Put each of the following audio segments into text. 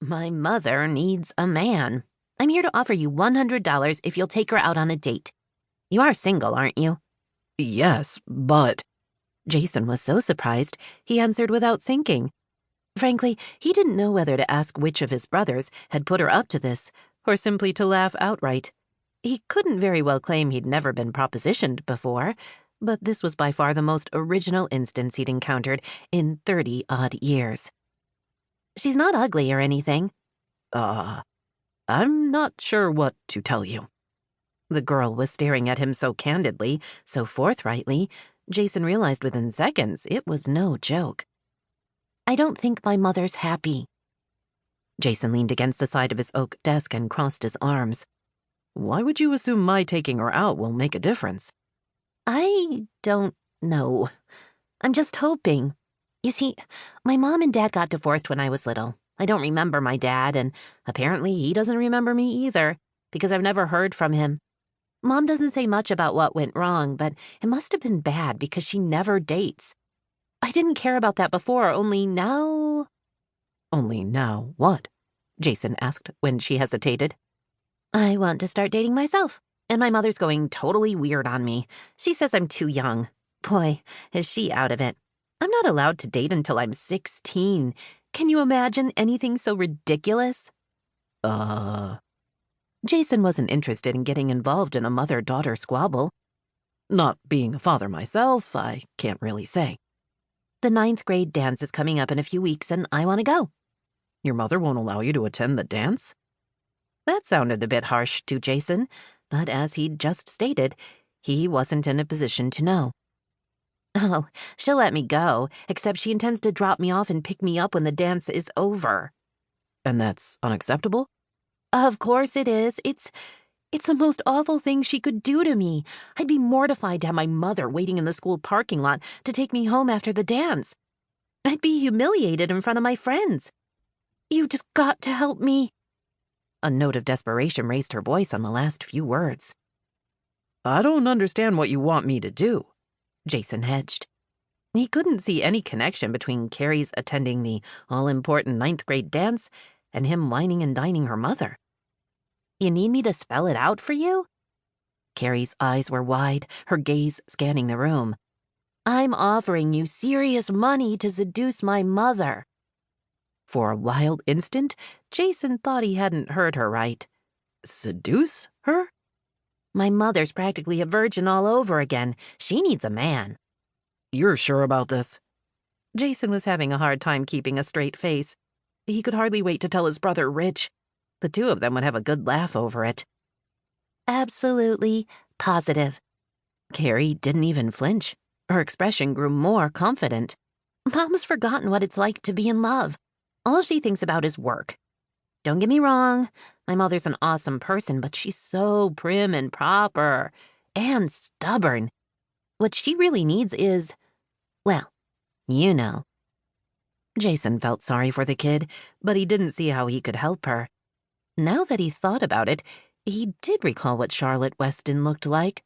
My mother needs a man. I'm here to offer you $100 if you'll take her out on a date. You are single, aren't you? Yes, but... Jason was so surprised, he answered without thinking. Frankly, he didn't know whether to ask which of his brothers had put her up to this, or simply to laugh outright. He couldn't very well claim he'd never been propositioned before, but this was by far the most original instance he'd encountered in 30-odd years. She's not ugly or anything. I'm not sure what to tell you. The girl was staring at him so candidly, so forthrightly, Jason realized within seconds it was no joke. I don't think my mother's happy. Jason leaned against the side of his oak desk and crossed his arms. Why would you assume my taking her out will make a difference? I don't know. I'm just hoping. You see, my mom and dad got divorced when I was little. I don't remember my dad, and apparently he doesn't remember me either, because I've never heard from him. Mom doesn't say much about what went wrong, but it must have been bad because she never dates. I didn't care about that before, only now... Only now what? Jason asked when she hesitated. I want to start dating myself, and my mother's going totally weird on me. She says I'm too young. Boy, is she out of it. I'm not allowed to date until I'm 16. Can you imagine anything so ridiculous? Jason wasn't interested in getting involved in a mother-daughter squabble. Not being a father myself, I can't really say. The 9th grade dance is coming up in a few weeks, and I want to go. Your mother won't allow you to attend the dance? That sounded a bit harsh to Jason, but as he'd just stated, he wasn't in a position to know. Oh, she'll let me go, except she intends to drop me off and pick me up when the dance is over. And that's unacceptable? Of course it is. It's the most awful thing she could do to me. I'd be mortified to have my mother waiting in the school parking lot to take me home after the dance. I'd be humiliated in front of my friends. You've just got to help me. A note of desperation raised her voice on the last few words. I don't understand what you want me to do, Jason hedged. He couldn't see any connection between Carrie's attending the all-important 9th grade dance and him whining and dining her mother. You need me to spell it out for you? Carrie's eyes were wide, her gaze scanning the room. I'm offering you serious money to seduce my mother. For a wild instant, Jason thought he hadn't heard her right. Seduce her? My mother's practically a virgin all over again. She needs a man. You're sure about this? Jason was having a hard time keeping a straight face. He could hardly wait to tell his brother Rich. The two of them would have a good laugh over it. Absolutely positive. Carrie didn't even flinch. Her expression grew more confident. Mom's forgotten what it's like to be in love. All she thinks about is work. Don't get me wrong, my mother's an awesome person, but she's so prim and proper and stubborn. What she really needs is, well, you know. Jason felt sorry for the kid, but he didn't see how he could help her. Now that he thought about it, he did recall what Charlotte Weston looked like.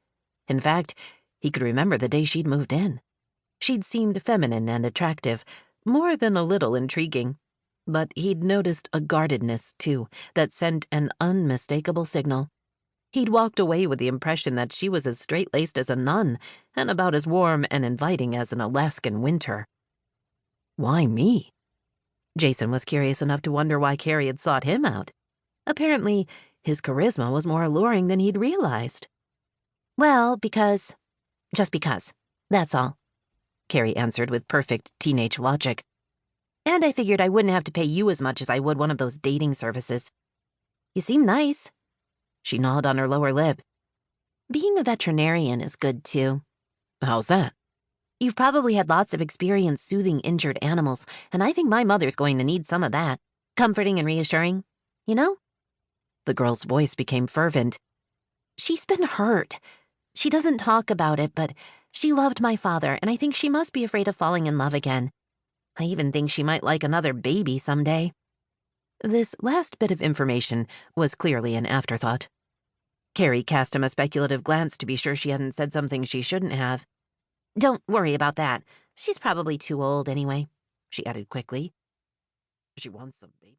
In fact, he could remember the day she'd moved in. She'd seemed feminine and attractive, more than a little intriguing. But he'd noticed a guardedness, too, that sent an unmistakable signal. He'd walked away with the impression that she was as straight-laced as a nun and about as warm and inviting as an Alaskan winter. Why me? Jason was curious enough to wonder why Carrie had sought him out. Apparently, his charisma was more alluring than he'd realized. Well, just because, that's all, Carrie answered with perfect teenage logic. And I figured I wouldn't have to pay you as much as I would one of those dating services. You seem nice. She gnawed on her lower lip. Being a veterinarian is good, too. How's that? You've probably had lots of experience soothing injured animals, and I think my mother's going to need some of that. Comforting and reassuring, you know? The girl's voice became fervent. She's been hurt. She doesn't talk about it, but she loved my father, and I think she must be afraid of falling in love again. I even think she might like another baby someday. This last bit of information was clearly an afterthought. Carrie cast him a speculative glance to be sure she hadn't said something she shouldn't have. Don't worry about that. She's probably too old anyway, she added quickly. She wants some baby.